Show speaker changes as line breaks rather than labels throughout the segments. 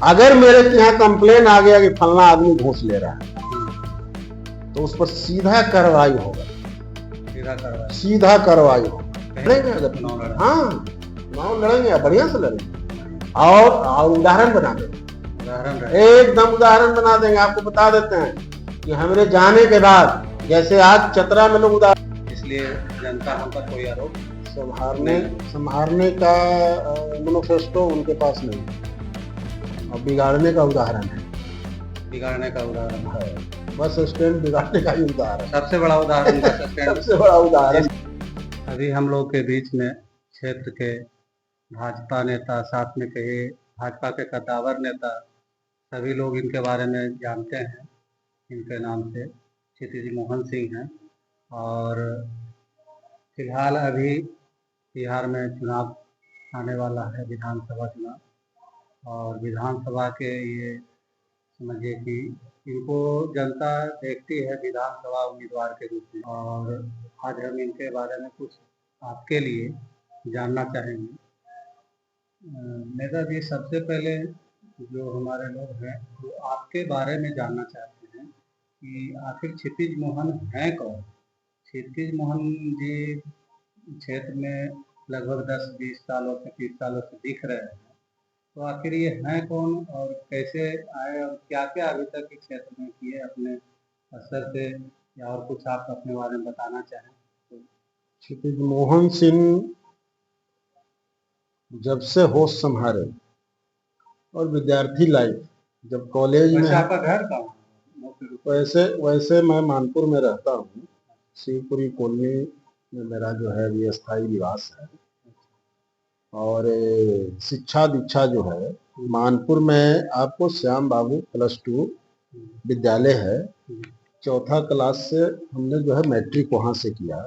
अगर मेरे यहाँ कंप्लेन आ गया कि फलना आदमी घूस ले रहा है तो उस पर सीधा कार्रवाई होगा, सीधा कार्रवाई होगा। लड़ेंगे, हाँ चुनाव लड़ेंगे, बढ़िया से लड़ेंगे और उदाहरण बना देंगे, एकदम उदाहरण बना देंगे। आपको बता देते हैं कि हमारे जाने के बाद जैसे आज चतरा में लोग उदाहरण,
इसलिए जनता हम पर कोई आरोप
संभालने का मैनिफेस्टो उनके पास नहीं और बिगाड़ने का उदाहरण है,
बिगाड़ने का उदाहरण
है। बस स्टैंड बिगाड़ने का ही उदाहरण,
सबसे बड़ा उदाहरण
सबसे बड़ा उदाहरण।
अभी हम लोग के बीच में क्षेत्र के भाजपा नेता, साथ में कहे भाजपा के कद्दावर नेता, सभी लोग इनके बारे में जानते हैं। इनके नाम से क्षितिज मोहन सिंह हैं और फिलहाल अभी बिहार में चुनाव आने वाला है, विधानसभा चुनाव। और विधानसभा के ये समझिए कि इनको जनता देखती है विधानसभा उम्मीदवार के रूप में, और आज हम इनके बारे में कुछ आपके लिए जानना चाहेंगे। नेता जी, सबसे पहले जो हमारे लोग हैं वो आपके बारे में जानना चाहते हैं कि आखिर क्षितिज मोहन हैं कौन। क्षितिज मोहन जी क्षेत्र में लगभग 10-20 सालों से 30 सालों से दिख रहे हैं, तो आखिर ये हैं कौन और कैसे आए और क्या क्या अभी तक के क्षेत्र में किए अपने असर से, या और कुछ आप अपने बारे में बताना चाहें तो।
क्षितिज मोहन सिंह जब से होश संभाले और विद्यार्थी लाइफ जब कॉलेज में,
आपका घर कहाँ?
वैसे मैं मानपुर में रहता हूँ, शिवपुरी कॉलोनी में मेरा जो है ये स्थायी निवास है। और शिक्षा दीक्षा जो है मानपुर में आपको श्याम बाबू +2 विद्यालय है, 4th क्लास से हमने जो है मैट्रिक वहाँ से किया।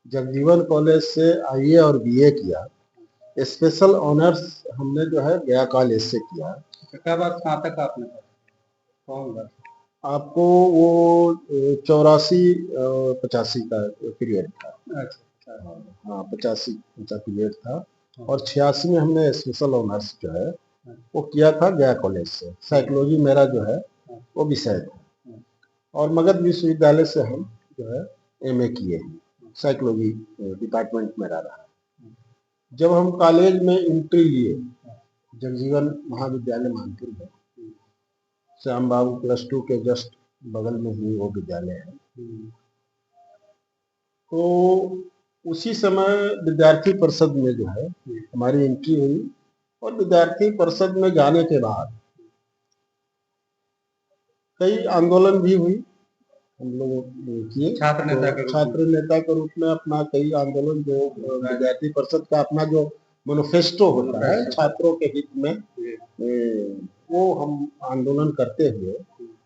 जगजीवन कॉलेज से IE और BA किया। स्पेशल ऑनर्स हमने जो है गया कॉलेज से किया।
क्या बात स्नातक आपने कौन बात?
आपको वो 84-85 का पीरियड था।
अच्छा,
हाँ 85 का पीरियड था। और 86 में हमने स्पेशल ऑनर्स जो है वो किया था गया कॉलेज से। साइकोलॉजी मेरा जो है वो विषय था। और मगध विश्वविद्यालय से हम जो है MA किए हैं, साइकोलॉजी डिपार्टमेंट मेरा रहा। जब हम कॉलेज में एंट्री लिए जगजीवन महाविद्यालय मानपुर में, श्याम बाबू +2 के जस्ट बगल में ही वो विद्यालय है, तो उसी समय विद्यार्थी परिषद में जो है हमारी एंट्री हुई। और विद्यार्थी परिषद में जाने के बाद कई आंदोलन भी हुई, हम लोग किए। छात्र नेता के रूप में अपना कई आंदोलन, जो विद्यार्थी परिषद का अपना जो मैनिफेस्टो होता है छात्रों के हित में, वो हम आंदोलन करते हुए,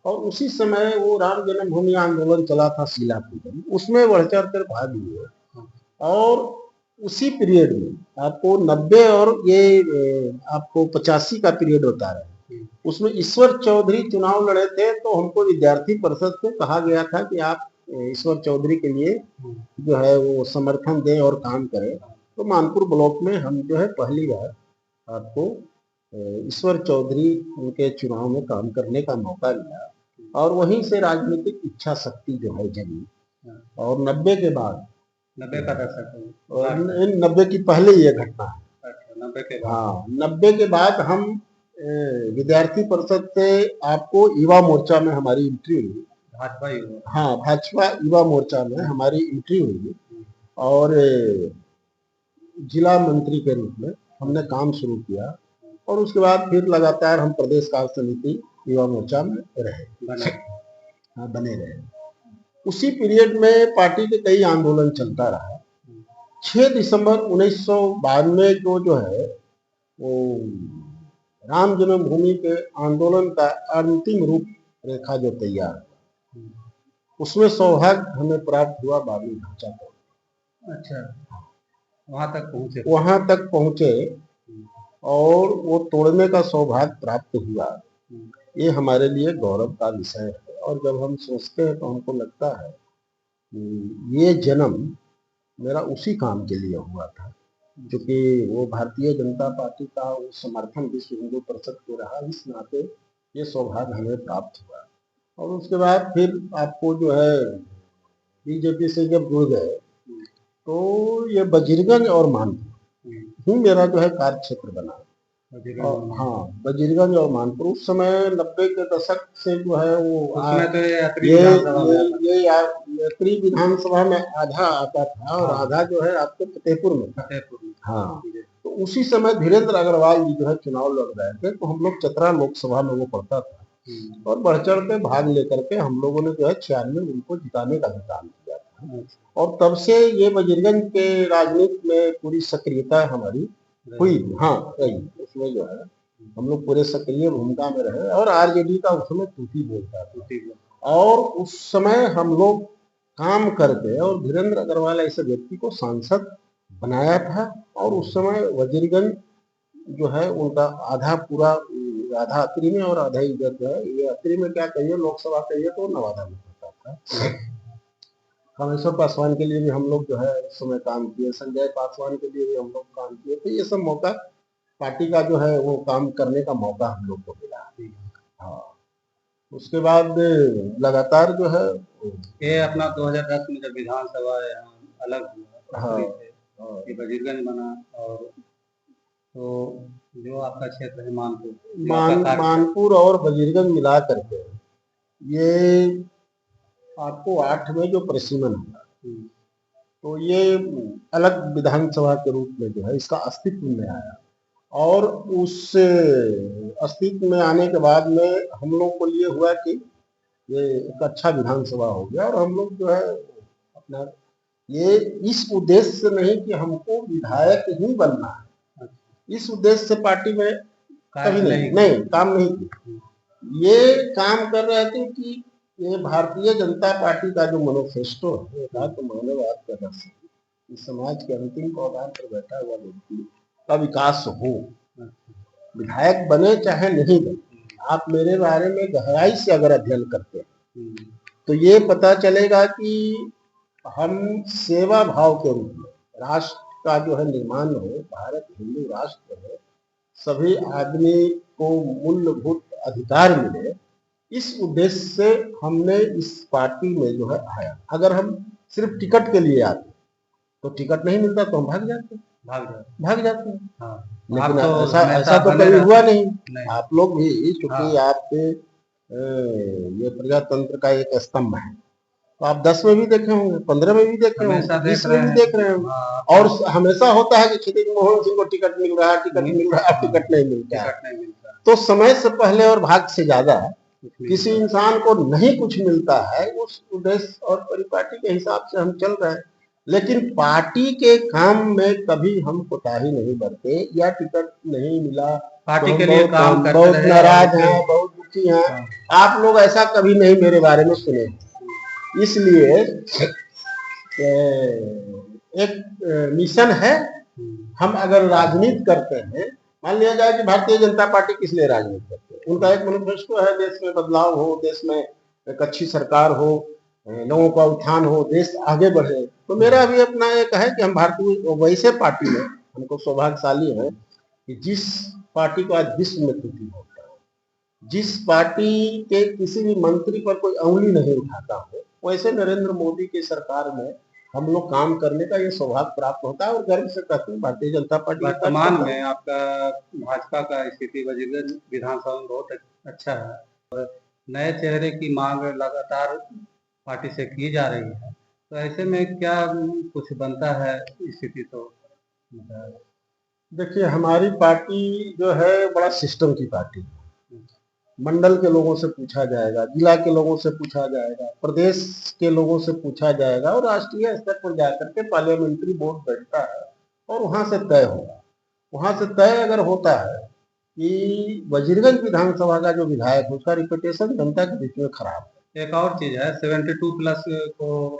और उसी समय वो राम जन्मभूमि आंदोलन चला था सीलापुर, उसमें बढ़ चढ़ कर भाग लिए। और उसी पीरियड में आपको 90 और ये आपको 85 का पीरियड होता है, उसमें ईश्वर चौधरी चुनाव लड़े थे। तो हमको विद्यार्थी परिषद से कहा गया था कि आप ईश्वर चौधरी के लिए जो है वो समर्थन दें और काम करें। तो मानपुर ब्लॉक में हम जो है पहली बार आपको ईश्वर चौधरी उनके चुनाव में काम करने का मौका मिला, और वहीं से राजनीतिक इच्छा शक्ति जो है जगी। और 90 के बाद,
90 का दशक,
और 90 की पहले ये घटना है।
90 के बाद,
हाँ 90 के बाद हम विद्यार्थी परिषद से आपको युवा मोर्चा में हमारी एंट्री हुई। भाजपा युवा मोर्चा में हमारी एंट्री हुई, और जिला मंत्री के रूप में हमने काम शुरू किया। और उसके बाद फिर लगातार हम प्रदेश कार्य समिति युवा मोर्चा में बने रहे। उसी पीरियड में पार्टी के कई आंदोलन चलता रहा। 6 दिसंबर 1992 को जो है वो राम जन्मभूमि के आंदोलन का अंतिम रूप रेखा जो तैयार, उसमें सौभाग्य हमें प्राप्त हुआ बाबरी ढांचा को।
अच्छा,
वहां तक पहुंचे और वो तोड़ने का सौभाग्य प्राप्त हुआ। ये हमारे लिए गौरव का विषय है। और जब हम सोचते हैं तो हमको लगता है ये जन्म मेरा उसी काम के लिए हुआ था। क्योंकि वो भारतीय जनता पार्टी का वो समर्थन विश्व हिंदू परिषद को रहा, इस नाते ये सौभाग्य हमें प्राप्त हुआ। और उसके बाद फिर आपको जो है बीजेपी से जब जुड़ गए तो ये वजीरगंज और मानपुर ही मेरा जो है कार्य क्षेत्र बना। और हाँ, वजीरगंज और मानपुर उस समय 90 के दशक से जो है वो
उसमें तो
ये यात्री विधानसभा में आधा आता था और आधा जो है आपके फतेहपुर में था। हाँ, तो उसी समय धीरेन्द्र अग्रवाल जी जो है चुनाव लड़ रहे थे, तो हम लोग चतरा लोकसभा में वो पड़ता था और बढ़ चढ़ के भाग लेकर के हम लोगों ने जो है 96 उनको जिताने का भी काम किया था। और तब से ये वजीरगंज के राजनीति में पूरी सक्रियता हमारी हुई। हाँ, रही उसमें जो है हम लोग पूरे सक्रिय भूमिका में रहे और आरजेडी का उस समय तूती बोलता था। और उस समय हम लोग काम करके और धीरेन्द्र अग्रवाल ऐसे व्यक्ति को सांसद बनाया था। और उस समय वजीरगंज जो है उनका आधा पूरा आधा अतरी में और आधा इधर जो है, ये अतरी में क्या कहिए लोकसभा कहिए तो नवादा में होता था। कामेश्वर पासवान के लिए भी हम लोग जो है उस समय काम किए, संजय पासवान के लिए भी हम लोग काम किए। तो ये सब मौका पार्टी का जो है वो काम करने का मौका हम लोग को मिला। हाँ, उसके बाद लगातार जो है
ये अपना 2010 में जब विधानसभा अलग हुआ,
हाँ,
ये वजीरगंज बना और तो जो आपका क्षेत्र है
मानपुर और वजीरगंज मिला करके ये आपको 8 में जो परिसीमन हुआ तो ये अलग विधानसभा के रूप में जो है इसका अस्तित्व में आया। और उस अस्तित्व में आने के बाद में हम लोग को ये हुआ कि ये एक अच्छा विधानसभा हो गया और हम लोग जो है अपना ये इस उद्देश्य से नहीं कि हमको विधायक ही बनना है, इस उद्देश्य से पार्टी में कभी नहीं काम नहीं किया। ये काम कर रहे थे कि ये भारतीय जनता पार्टी का जो मैनिफेस्टो है तो मानववाद का दर्शन, इस समाज के अंतिम पायदान पर बैठा हुआ व्यक्ति का विकास हो। विधायक बने चाहे नहीं बने, आप मेरे बारे में गहराई से अगर अध्ययन करते हैं तो ये पता चलेगा कि हम सेवा भाव के रूप में राष्ट्र का जो है निर्माण हो, भारत हिंदू राष्ट्र है, सभी आदमी को मूलभूत अधिकार मिले, इस उद्देश्य से हमने इस पार्टी में जो है आया। अगर हम सिर्फ टिकट के लिए आते तो टिकट नहीं मिलता तो हम भाग जाते हैं। हाँ। लेकिन ऐसा तो कभी हुआ नहीं। आप लोग भी चूंकि आपके ये प्रजातंत्र का एक स्तंभ है, तो आप 10 में भी देखे होंगे, 15 में भी देखे होंगे, 20 में भी देख रहे होंगे। और हमेशा होता है कि क्षितिज मोहन सिंह को टिकट मिल रहा है, टिकट नहीं मिलता है। तो समय से पहले और भाग से ज्यादा किसी इंसान को नहीं कुछ मिलता है, उस उद्देश्य और परिपाटी के हिसाब से हम चल रहे हैं। लेकिन पार्टी के काम में कभी हम कोताही नहीं बरते या टिकट नहीं मिला
पार्टी के लिए काम करते
बहुत नाराज हैं, बहुत दुखी हैं। आप लोग ऐसा कभी नहीं मेरे बारे में सुने। इसलिए एक मिशन है, हम अगर राजनीति करते हैं, मान लिया जाए कि भारतीय जनता पार्टी किस लिए राजनीति करती है, उनका एक मैनिफेस्टो है, देश में बदलाव हो, देश में एक अच्छी सरकार हो, लोगों का उत्थान हो, देश आगे बढ़े। तो मेरा भी अपना एक है कि हम भारतीय वैसे पार्टी में हमको सौभाग्यशाली है कि जिस पार्टी को आज विश्व में कीर्ति होता है, जिस पार्टी के किसी भी मंत्री पर कोई अंगुली नहीं उठाता हो, वैसे नरेंद्र मोदी की सरकार में हम लोग काम करने का ये सौभाग्य प्राप्त होता है। और गर्व से कहते हैं भारतीय जनता पार्टी
वर्तमान में आपका भाजपा का स्थिति वजीरगंज विधानसभा में बहुत अच्छा है और नए चेहरे की मांग लगातार पार्टी से की जा रही है। तो ऐसे में क्या कुछ बनता है स्थिति? तो
देखिए, हमारी पार्टी जो है बड़ा सिस्टम की पार्टी है। मंडल के लोगों से पूछा जाएगा, जिला के लोगों से पूछा जाएगा, प्रदेश के लोगों से पूछा जाएगा और राष्ट्रीय स्तर पर जाकर के पार्लियामेंट्री बोर्ड बैठता है और वहां से तय होगा। वहां से तय अगर होता है कि वजीरगंज विधानसभा का जो विधायक है उसका रिपुटेशन जनता के बीच में खराब है।
एक और चीज है, 72+ को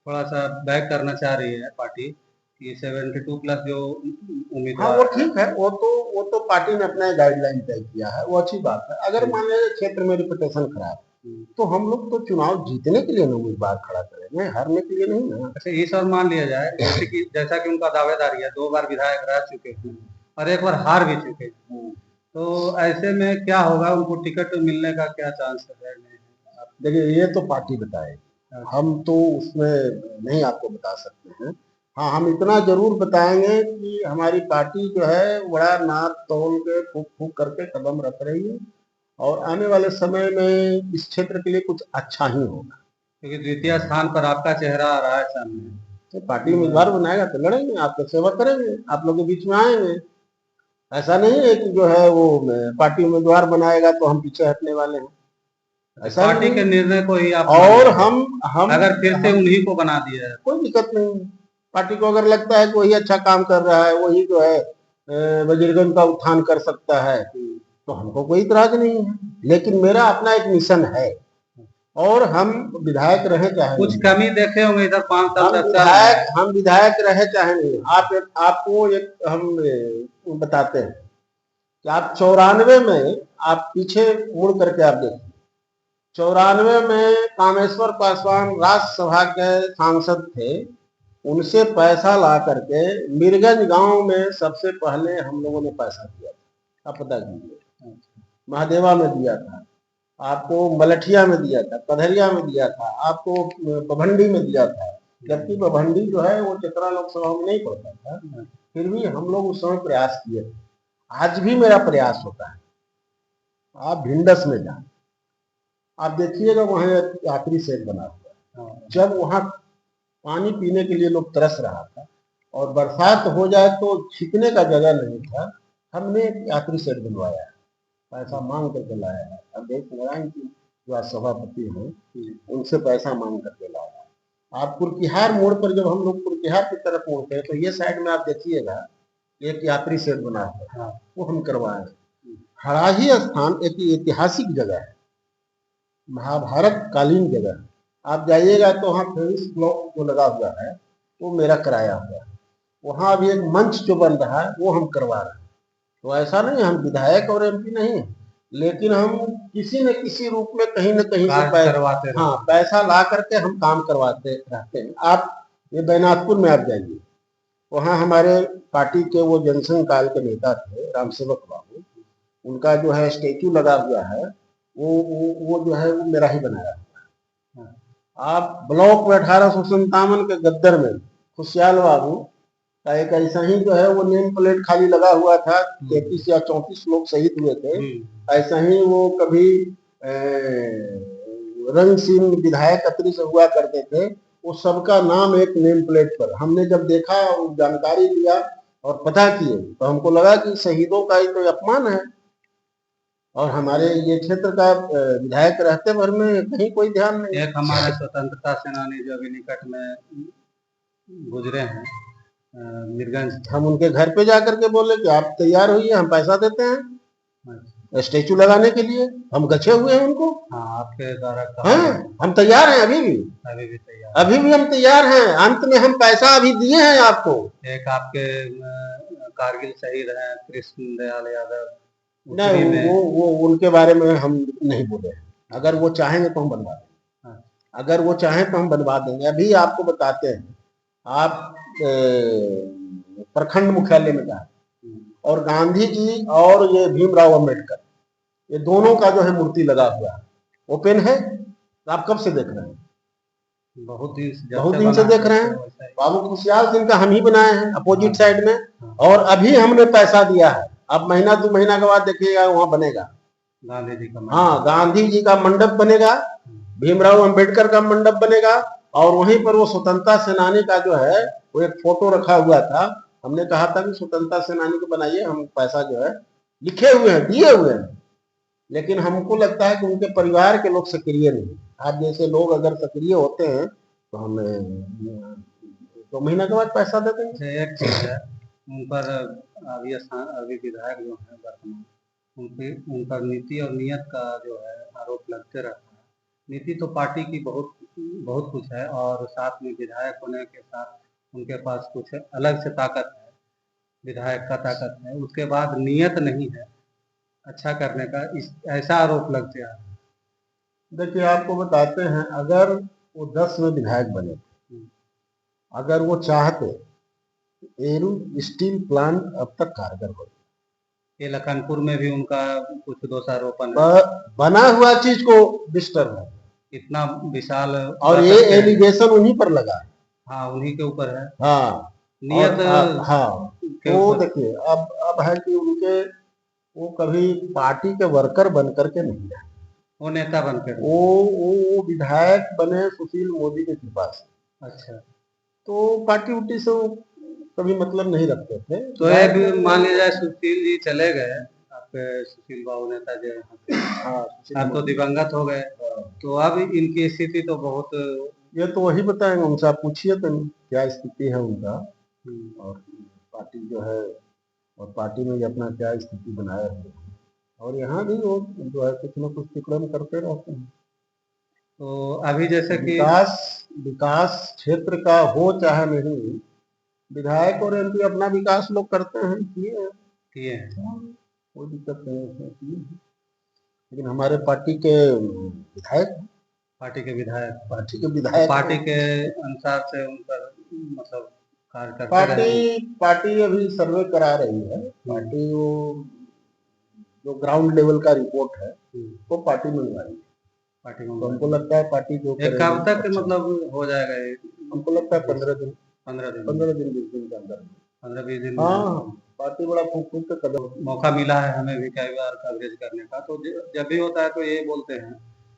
थोड़ा सा बैक करना चाह रही है पार्टी कि 72+ जो उम्मीदवार,
हाँ वो ठीक है, वो तो पार्टी ने अपना गाइडलाइन तय किया है, वो अच्छी बात है। अगर मान लीजिए क्षेत्र में रिपुटेशन खराब, तो हम लोग तो चुनाव जीतने के लिए ना उम्मीदवार खड़ा करेंगे, हारने के लिए नहीं ना।
अच्छा, इस और मान लिया जाए जैसा कि उनका दावेदारी है, 2 बार विधायक रह चुके हैं और 1 बार हार भी चुके हैं, तो ऐसे में क्या होगा, उनको टिकट मिलने का क्या चांस है?
देखिए, ये तो पार्टी बताएगी, हम तो उसमें नहीं आपको बता सकते हैं। हाँ, हम इतना जरूर बताएंगे कि हमारी पार्टी जो है बड़ा नाप तोल के फूक फूक करके कदम रख रही है और आने वाले समय में इस क्षेत्र के लिए कुछ अच्छा ही होगा।
क्योंकि द्वितीय स्थान पर आपका चेहरा आ रहा है सामने,
तो पार्टी उम्मीदवार बनाएगा तो लड़ेंगे, आपका सेवा करेंगे, आप लोगों के बीच में आएंगे। ऐसा नहीं है कि जो है वो पार्टी उम्मीदवार बनाएगा तो हम पीछे हटने वाले हैं, ऐसा
पार्टी के निर्णय को ही आप
और हम
अगर फिर से उन्हीं को बना दिया है,
कोई दिक्कत नहीं। पार्टी को अगर लगता है कि वही अच्छा काम कर रहा है, वही जो है वजीरगंज का उत्थान कर सकता है, तो हमको कोई इतराज नहीं है। लेकिन मेरा अपना एक मिशन है और हम विधायक रहे चाहे
कुछ कमी देखे होंगे इधर 5 साल
हम विधायक रहे चाहे नहीं। आपको एक हम बताते हैं कि आप 94 में आप पीछे मुड़ करके आप देखिए, 94 में कामेश्वर पासवान राज्यसभा के सांसद थे, उनसे पैसा ला करके मीरगंज गांव में सबसे पहले हम लोगों ने पैसा दिया था, आप पता कीजिए। महादेवा में दिया था, आपको मलठिया में दिया था, कधरिया में दिया था, आपको बभंडी में दिया था, जबकि बभंडी जो है वो चतरा लोकसभा में नहीं पड़ता था, फिर भी हम लोग उस समय प्रयास किए थे। आज भी मेरा प्रयास होता है, आप भिंडस में जाए, आप देखिएगा वहां यात्री शेड बना हुआ है। जब वहां पानी पीने के लिए लोग तरस रहा था और बरसात हो जाए तो छिपने का जगह नहीं था, हमने यात्री शेड बनवाया है, पैसा मांग करके लाया है। अध्यक्ष नारायण की जो आज सभापति हैं, उनसे पैसा मांग करके लाया है। आप कुर्किहार मोड़ पर, जब हम लोग कुर्किहार की तरफ मुड़ते हैं तो ये साइड में आप देखिएगा एक यात्री शेड बना हुआ है, वो हम करवाए। हराही स्थान एक ऐतिहासिक जगह है, महाभारत कालीन जगह है। आप जाइएगा तो वहाँ फेरिस ब्लॉक जो लगा हुआ है वो मेरा कराया हुआ है, वहाँ अभी एक मंच जो बन रहा है वो हम करवा रहे हैं। तो ऐसा नहीं हम विधायक और एमपी नहीं है, लेकिन हम किसी न किसी रूप में कहीं न कहीं से पैसा ला करके हम काम करवाते रहते हैं। आप ये बैनाथपुर में आप जाइए, वहाँ हमारे पार्टी के वो जनसंघ काल के नेता थे रामसेवक बाबू, उनका जो है स्टेचू लगा हुआ है, वो जो है वो मेरा ही बनाया हुआ है। आप ब्लॉक में 1857 के गद्दर में खुशहाल बाबू का एक ऐसा ही जो है वो नेम प्लेट खाली लगा हुआ था, 33 या 34 लोग शहीद हुए थे। ऐसा ही वो कभी रंग सिंह विधायक अत्री से हुआ करते थे, वो सबका नाम एक नेम प्लेट पर। हमने जब देखा और जानकारी लिया और पता किए तो हमको लगा कि शहीदों का ही तो अपमान है, और हमारे ये क्षेत्र का विधायक रहते भर में कहीं कोई ध्यान नहीं।
एक हमारे स्वतंत्रता सेनानी जो अभी निकट में गुजरे हैं मीरगंज,
हम उनके घर पे जाकर के बोले कि आप तैयार होइए, हम पैसा देते हैं स्टेचू लगाने के लिए, हम गछे हुए हैं उनको।
हाँ, आपके द्वारा
हाँ, हम तैयार हैं, अभी भी
तैयार,
अभी भी हम तैयार हैं। अंत में हम पैसा अभी दिए हैं आपको।
एक आपके कारगिल शहीद हैं कृष्ण दयाल यादव,
नहीं, वो उनके बारे में हम नहीं बोले। अगर वो चाहेंगे तो हम बनवा देंगे, अगर वो चाहें तो हम बनवा देंगे। अभी आपको बताते हैं, आप प्रखंड मुख्यालय में जाए और गांधी जी और ये भीमराव अंबेडकर, ये दोनों का जो है मूर्ति लगा हुआ है, ओपन है। तो आप कब से देख रहे हैं?
बहुत
दिन से देख रहे हैं। बाबू खुशहाल सिंह का हम ही बनाए हैं अपोजिट साइड में, और अभी हमने पैसा दिया है। अब महीना 2 महीना के बाद देखिएगा वहां बनेगा गांधी जी का। हाँ, गांधी जी का मंडप बनेगा, भीमराव अंबेडकर का मंडप बनेगा, और वहीं पर वो स्वतंत्रता सेनानी का जो है वो एक फोटो रखा हुआ था। हमने कहा था कि स्वतंत्रता सेनानी को बनाइए, हम पैसा जो है लिखे हुए हैं, दिए हुए हैं, लेकिन हमको लगता है कि उनके परिवार के लोग सक्रिय नहीं। आप जैसे लोग अगर सक्रिय होते हैं तो हमें 2 महीना के बाद पैसा दे देंगे।
एक चीज है, उन पर अभी विधायक जो है वर्तमान, उनका नीति और नियत का जो है आरोप लगते रहता है। नीति तो पार्टी की बहुत कुछ है, और साथ में विधायक होने के साथ उनके पास कुछ अलग से ताकत है, विधायक का ताकत है। उसके बाद नियत नहीं है अच्छा करने का, ऐसा आरोप लगते हैं।
देखिए आपको बताते हैं, अगर वो 10 में विधायक बने, अगर वो चाहते, एरू स्टील प्लांट अब तक कारगर हो,
ये लखनपुर में भी उनका कुछ दोषारोपण है,
बना हुआ चीज को डिस्टर्ब है,
इतना विशाल,
और ये एलिगेशन उन्हीं पर लगा है।
हाँ उन्हीं के ऊपर है,
हाँ
नियत
हाँ,
के
तो
ऊपर।
देखिए अब है कि उनके, वो कभी पार्टी के वर्कर बन करके नहीं रहे,
वो नेता बनकर,
वो विधायक बने सुशील मोदी की कृपा से।
अच्छा,
तो पार्टी उटी से वो कभी मतलब नहीं रखते थे।
तो ये भी मान लिया जाए सुशील जी चले गए, आपके सुशील बाबू नेता जो यहाँ पे,
हाँ,
अब तो दिवंगत हो गए, तो अब इनकी स्थिति तो बहुत,
ये तो वही बताएंगे, उनसे आप पूछिए तो क्या स्थिति है उनका, और पार्टी जो है, और पार्टी में ये अपना क्या स्थिति बनाए हुए हैं, और यहाँ भी वो जो है कुछ न कुछ विक्रम करते रहते हैं।
तो अभी जैसे कि
विकास क्षेत्र का हो चाहे नहीं, विधायक और एमपी अपना विकास लोग करते हैं, किए हैं, कोई दिक्कत नहीं है, किए हैं। लेकिन हमारे पार्टी के विधायक,
पार्टी के विधायक,
पार्टी
के अनुसार से उन पर मतलब कार्य करते रहे।
पार्टी अभी सर्वे करा रही है, पार्टी वो जो ग्राउंड लेवल का रिपोर्ट है वो पार्टी मंगवा रही है,
पार्टी
तो हमको लगता है पार्टी जो
कब तक मतलब हो जाएगा ये,
हमको लगता है 15 दिन 20 दिन के अंदर,
15-20 दिन।
हाँ, पार्टी बड़ा खूब के कदम,
मौका मिला है हमें भी कई बार कवरेज करने का, तो जब भी होता है तो ये बोलते हैं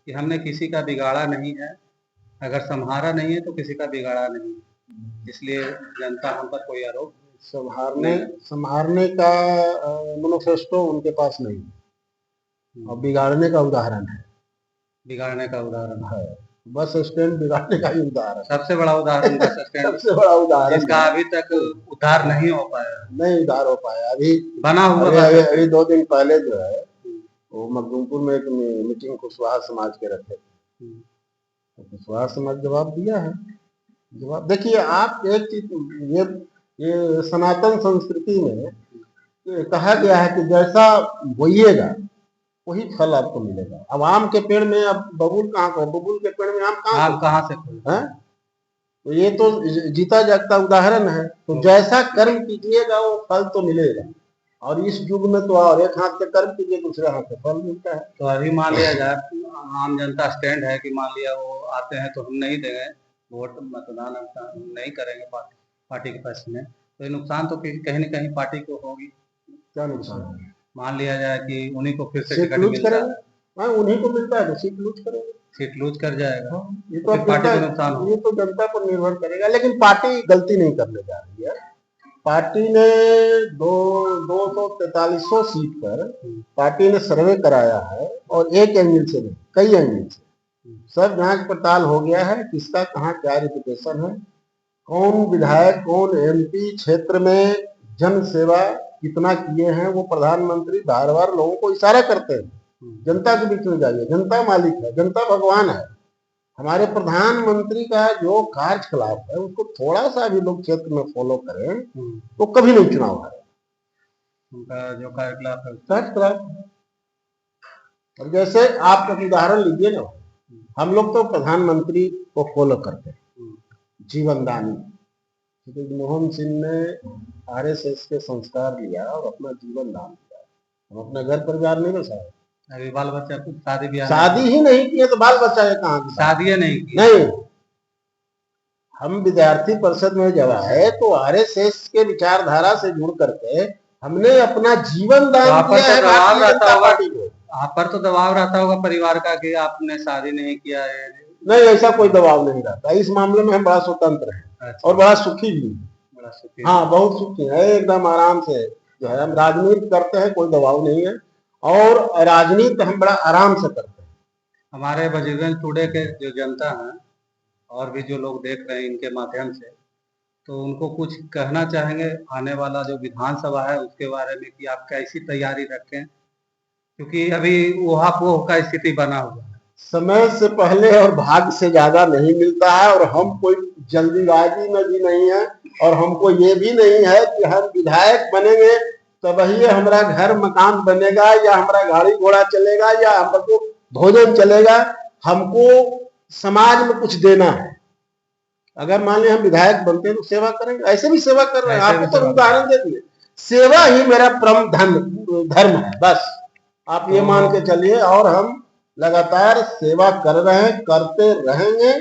कि हमने किसी का बिगाड़ा नहीं है, अगर संहारा नहीं है तो किसी का बिगाड़ा नहीं है, इसलिए जनता हम पर कोई आरोप संहारने का मैनिफेस्टो उनके पास नहीं है, और बिगाड़ने का उदाहरण है, बस स्टैंड बिगाड़ने का ही उदाहरण, सबसे बड़ा उदाहरण बस स्टैंड,
सबसे बड़ा उदाहरण,
जिसका अभी तक उद्धार नहीं हो पाया, अभी बना हुआ।
अभी 2 दिन पहले जो है वो मखदूमपुर में एक मीटिंग कुशवाहा समाज के रखे, तो कुशवाहा समाज जवाब दिया है। जवाब देखिए, आप एक चीज, ये सनातन संस्कृति में कहा गया है कि जैसा बोइएगा वही फल आपको मिलेगा। अब आम के पेड़ में अब बबूल बबूल के पेड़ में आम कहाँ से है? तो ये तो जीता जागता उदाहरण है, तो जैसा कर्म कीजिएगा वो फल तो मिलेगा, और इस युग में तो और एक हाथ से कर्म कीजिए, दूसरे हाथ से फल मिलता है।
तो अभी मान लिया जाए आम जनता स्टैंड है कि मान लिया वो आते हैं तो हम नहीं देंगे वोट, मतदान नहीं करेंगे पार्टी के पैसे में, तो ये नुकसान तो कहीं न कहीं पार्टी को होगी।
क्या नुकसान है?
मान लिया जाए कि उन्हीं को फिर से
टिकट मिलता है, हाँ उन्हीं को मिलता है तो सीट लूज करेंगे,
सीट लूज कर जाएगा,
ये तो पार्टी को नुकसान होगा, ये तो जनता पर निर्भर करेगा। लेकिन पार्टी गलती नहीं करने जा रही है, पार्टी ने 243 सीट पर पार्टी ने सर्वे कराया है, और एक एंगल से नहीं कई एंगल से सब जांच पड़ताल हो गया है, किसका कहाँ क्या रेपुटेशन है, कौन विधायक कौन एमपी क्षेत्र में जन सेवा कितना किए हैं। वो प्रधानमंत्री बार बार लोगों को इशारा करते हैं, जनता के बीच में जाइए, जनता मालिक है, जनता भगवान है। हमारे प्रधानमंत्री का जो कार्यकलाप है उसको थोड़ा सा भी लोग क्षेत्र में फॉलो करें तो कभी नहीं चुनाव हारे,
उनका जो कार्यकलाप है
कार्यकलाप। अब जैसे आप एक उदाहरण लीजिए ना, हम लोग तो प्रधानमंत्री को फॉलो करते हैं, जीवन दान, मनमोहन सिंह ने आरएसएस के संस्कार लिया और अपना जीवन दान दिया, हम अपना घर परिवार नहीं बसाए,
अभी बाल बच्चा
शादी ही नहीं किए तो बाल बच्चा है कहाँ की,
शादी नहीं।
हम विद्यार्थी परिषद में जब आए तो आरएसएस के विचारधारा से जुड़ करके हमने अपना जीवन दान दिया है भारतीय जनता पार्टी को।
आप पर तो दबाव रहता होगा परिवार का कि आपने शादी नहीं किया है?
नहीं, ऐसा कोई दबाव नहीं रहता, इस मामले में हम बड़ा स्वतंत्र हैं। अच्छा। और बड़ा सुखी भी, हाँ बहुत सुखी है, एकदम आराम से जो है हम राजनीति करते हैं, कोई दबाव नहीं है, और राजनीति हम बड़ा आराम से करते हैं।
हमारे बजरंग टुडे के जो जनता है और भी जो लोग देख रहे हैं इनके माध्यम से, तो उनको कुछ कहना चाहेंगे आने वाला जो विधानसभा है उसके बारे में कि आप कैसी तैयारी रखें, क्योंकि अभी ऊहापोह का स्थिति बना हुआ है,
समय से पहले और भाग्य से ज्यादा नहीं मिलता है, और हम कोई जल्दीबाजी में भी नहीं है, और हमको ये भी नहीं है कि हम विधायक बनेंगे तभी हमारा घर मकान बनेगा, या हमारा गाड़ी घोड़ा चलेगा, या हमको भोजन चलेगा। हमको समाज में कुछ देना है। अगर मान लीजिए हम विधायक बनते हैं तो सेवा करेंगे, ऐसे भी सेवा कर रहे हैं। आपको तो उदाहरण दे दिए, सेवा ही मेरा परम धर्म है, बस आप ये मान के चलिए। और हम लगातार सेवा कर रहे हैं, करते रहेंगे,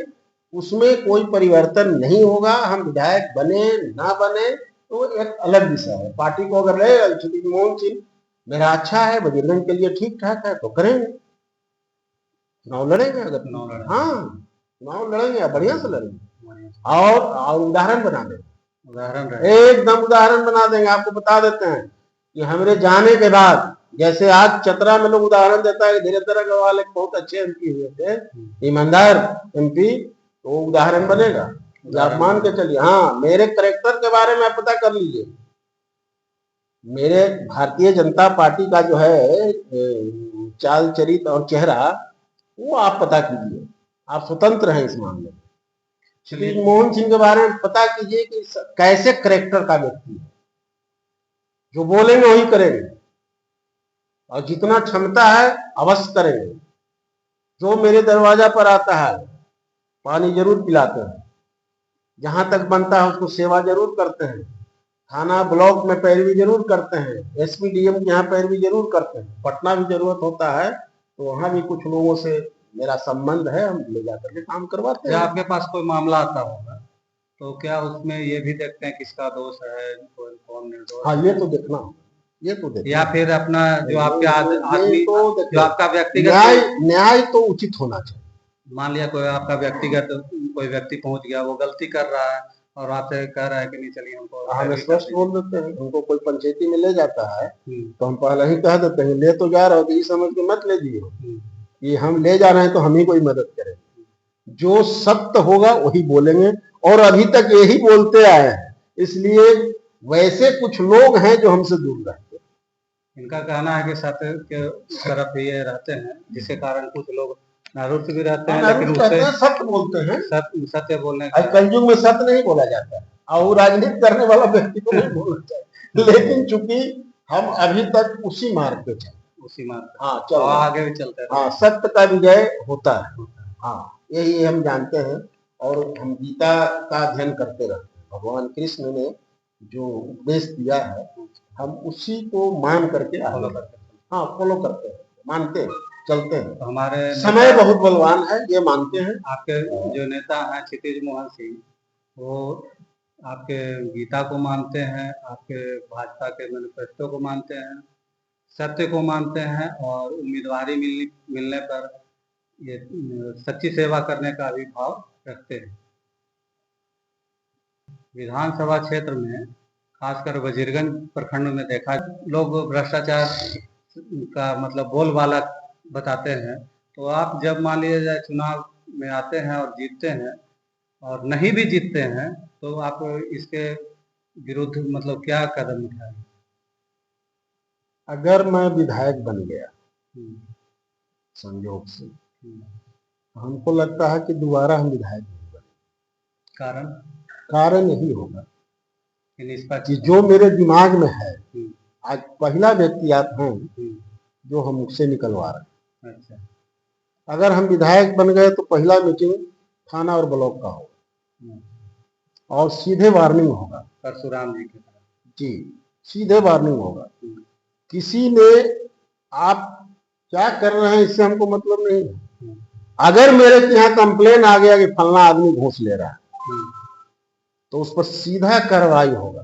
उसमें कोई परिवर्तन नहीं होगा। हम विधायक बने ना बने तो एक अलग विषय है। पार्टी को अगर रहे क्षितिज मोहन सिंह मेरा अच्छा है, बजरंग के लिए ठीक ठाक है तो करेंगे, चुनाव लड़ेंगे। अगर हाँ चुनाव लड़ेंगे, बढ़िया से लड़ेंगे और उदाहरण बना देंगे, एकदम उदाहरण बना देंगे। आपको बता देते हैं कि हमारे जाने के बाद, जैसे आज चतरा में लोग उदाहरण देता है, धीरेन्द्र अग्रवाल एक बहुत अच्छे एमपी हुए थे, ईमानदार एमपी, तो उदाहरण बनेगा। आप मान के चलिए। हाँ, मेरे करेक्टर के बारे में आप पता कर लीजिए। मेरे भारतीय जनता पार्टी का जो है चाल चरित और चेहरा, वो आप पता कीजिए। आप स्वतंत्र हैं इस मामले में। क्षितिज मोहन सिंह के बारे में पता कीजिए कि कैसे करेक्टर का व्यक्ति है, जो बोलेंगे वही करेंगे और जितना क्षमता है अवश्य करेंगे। जो मेरे दरवाजा पर आता है पानी जरूर पिलाते हैं, जहां तक बनता है उसको सेवा जरूर करते हैं, थाना ब्लॉक में पैरवी जरूर करते हैं, एसपी डीएम के यहाँ पैरवी जरूर करते हैं। पटना भी जरूरत होता है तो वहां भी कुछ लोगों से मेरा संबंध है, हम ले जाकर के काम करवाते हैं।
आपके पास कोई मामला आता होगा तो क्या उसमें ये भी देखते हैं किसका दोष है, कौन निर्दोष?
हाँ, ये तो देखना, ये तो देखना।
या फिर अपना जो आपके आदमी तो जो आपका
व्यक्तिगत न्याय तो उचित होना चाहिए।
मान लिया कोई आपका व्यक्तिगत कोई व्यक्ति पहुंच गया, वो गलती कर रहा है और आपसे कह रहा है कि नहीं चलिए हमको,
हम स्पष्ट बोल देते हैं। हमको कोई पंचायती में ले जाता है तो हम पहले ही कह देते हैं, ले तो जा रहे हो तो ये समझ के मत ले जियो कि हम ले जा रहे हैं तो हम ही कोई मदद करेंगे। जो सत्य होगा वही बोलेंगे और अभी तक यही बोलते आए हैं। इसलिए वैसे कुछ लोग हैं जो हमसे दूर रहते हैं।
इनका कहना है कि सत्य के तरफ ये रहते हैं, जिसके कारण कुछ लोग नारुत भी रहते हैं, लेकिन उससे
सत्य बोलते हैं।
सत्य बोलने
का कलयुग में सत्य नहीं बोला जाता है और राजनीति करने वाला व्यक्ति को नहीं बोलना चाहिए। लेकिन चूंकि हम अभी तक उसी मार्ग पे चल,
उसी मार्ग,
हाँ चलो
आगे भी चलते हैं।
हाँ, सत्य का विजय होता है। हाँ, यही हम जानते हैं और हम गीता का अध्ययन करते रहते हैं। भगवान कृष्ण ने जो उपदेश दिया है हम उसी को मान करके फॉलो करते हैं। हाँ, फॉलो करते हैं, मानते हैं, चलते हैं।
तो हमारे
समय बहुत बलवान है, ये मानते हैं।
आपके जो नेता हैं क्षितिज मोहन सिंह, वो आपके गीता को मानते हैं, आपके भाजपा के मैनिफेस्टो को मानते हैं, सत्य को मानते हैं और उम्मीदवारी मिलने पर ये सच्ची सेवा करने का भी भाव रखते हैं। विधानसभा क्षेत्र में खासकर वजीरगंज प्रखंड में देखा, लोग भ्रष्टाचार का मतलब बोलबाला बताते हैं। तो आप जब मान लीजिए चुनाव में आते हैं और जीतते हैं और नहीं भी जीतते हैं तो आप इसके विरुद्ध मतलब क्या कदम उठाएंगे?
अगर मैं विधायक बन गया संयोग से, हमको लगता है कि दोबारा हम विधायक नहीं बने। कारण यही होगा कि जो मेरे दिमाग में है, आज पहला व्यक्ति आप हैं जो हम मुझसे निकलवा रहे हैं। अच्छा। अगर हम विधायक बन गए तो पहला मीटिंग थाना और ब्लॉक का होगा और सीधे वार्निंग होगा।
परशुराम जी की तरह
जी, सीधे वार्निंग होगा। किसी ने आप क्या कर रहे हैं इससे हमको मतलब नहीं है। अगर मेरे यहाँ कंप्लेन आ गया कि फलना आदमी घूस ले रहा है तो उस पर सीधा कार्रवाई होगा,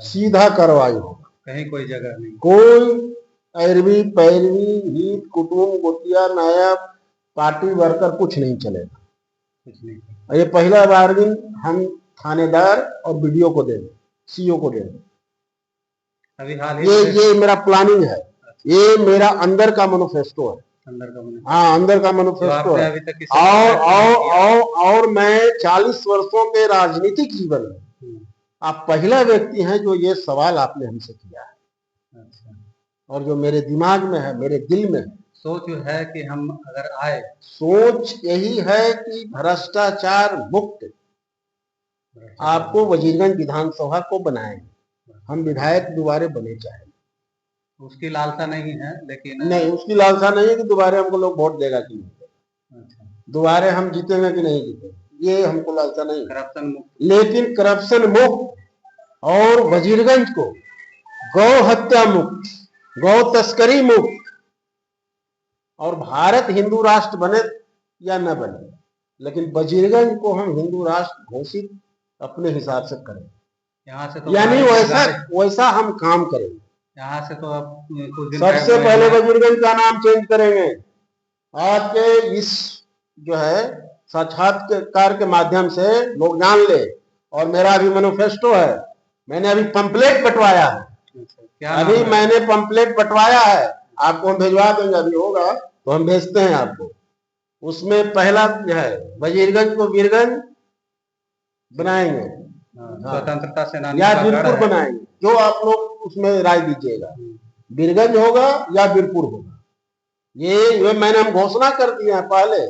सीधा कार्रवाई होगा। कहीं कोई जगह नहीं, कोई ऐरवी पैरवी हित कुटुंब गोतिया नायब पार्टी वर्कर कुछ नहीं चलेगा, कुछ नहीं। ये पहला वार्निंग हम थानेदार और वीडियो को देंगे, सीओ को देंगे। अभी हाल ये मेरा प्लानिंग है, ये मेरा अंदर का मैनिफेस्टो है। हाँ, अंदर का मैनिफेस्टो है। और मैं 40 वर्षों के राजनीतिक जीवन में आप पहला व्यक्ति हैं जो ये सवाल आपने हमसे किया है। अच्छा। और जो मेरे दिमाग में है, मेरे दिल में है, सोच है कि हम अगर आए, सोच यही है कि भ्रष्टाचार मुक्त आपको वजीरगंज विधानसभा को बनाएंगे। हम विधायक दोबारा बने चाहे, उसकी लालसा नहीं है, लेकिन नहीं, उसकी लालसा नहीं है कि दोबारा हमको लोग वोट देगा कि नहीं। दोबारा हम जीतेंगे कि नहीं जीतेंगे ये हमको लगता नहीं,
करप्शन मुक्त,
लेकिन करप्शन मुक्त और वजीरगंज को गौ हत्या मुक्त, गौ तस्करी मुक्त और भारत हिंदू राष्ट्र बने या न बने, लेकिन वजीरगंज को हम हिंदू राष्ट्र घोषित अपने हिसाब से करें,
यहाँ से तो
यानी वैसा हम काम करेंगे।
यहाँ से तो अब कुछ दिन
सबसे पहले वजीरगंज का नाम चेंज करेंगे। आज के इस जो है साक्षात्कार के माध्यम से लोग जान ले, और मेरा अभी मैनिफेस्टो है, मैंने अभी पंपलेट बंटवाया है, अभी मैंने पंपलेट बंटवाया है, आपको हम भिजवा देंगे, अभी होगा तो हम भेजते हैं आपको। उसमें पहला जो है वजीरगंज को वीरगंज बनाएंगे,
स्वतंत्रता सेनानी
या वीरपुर बनाएंगे, जो आप लोग उसमें राय दीजिएगा, वीरगंज होगा या वीरपुर होगा, ये मैंने हम घोषणा कर दिए हैं पहले।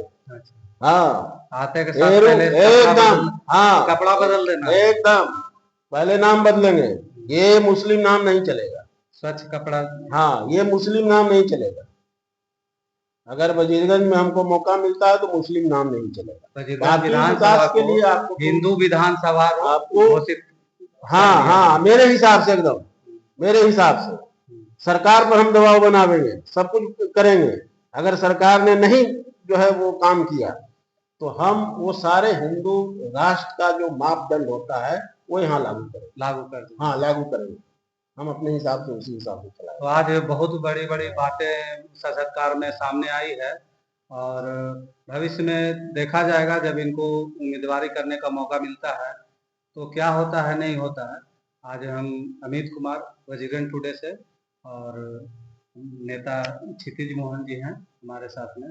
हाँ,
आते के साथ पहले
एकदम, हाँ
कपड़ा बदल देना,
एकदम पहले नाम बदलेंगे, ये मुस्लिम नाम नहीं चलेगा,
स्वच्छ कपड़ा,
हाँ ये मुस्लिम नाम नहीं चलेगा। अगर वजीरगंज में हमको मौका मिलता है तो मुस्लिम नाम नहीं चलेगा। बाकी विकास के लिए आपको
हिंदू विधानसभा
आपको,
हाँ
हाँ मेरे हिसाब से, एकदम मेरे हिसाब से सरकार पर हम दबाव बनावेंगे, सब कुछ करेंगे। अगर सरकार ने नहीं जो है वो काम किया तो हम वो सारे हिंदू राष्ट्र का जो मापदंड होता है वो यहाँ लागू करेंगे, हाँ लागू करेंगे, हम अपने हिसाब से उसी हिसाब से चलाएंगे।
तो आज बहुत बड़ी बड़ी बातें सरकार में सामने आई है, और भविष्य में देखा जाएगा जब इनको उम्मीदवारी करने का मौका मिलता है तो क्या होता है नहीं होता है। आज हम अमित कुमार वजीरगंज टुडे से, और नेता क्षितिज मोहन जी हैं हमारे साथ में।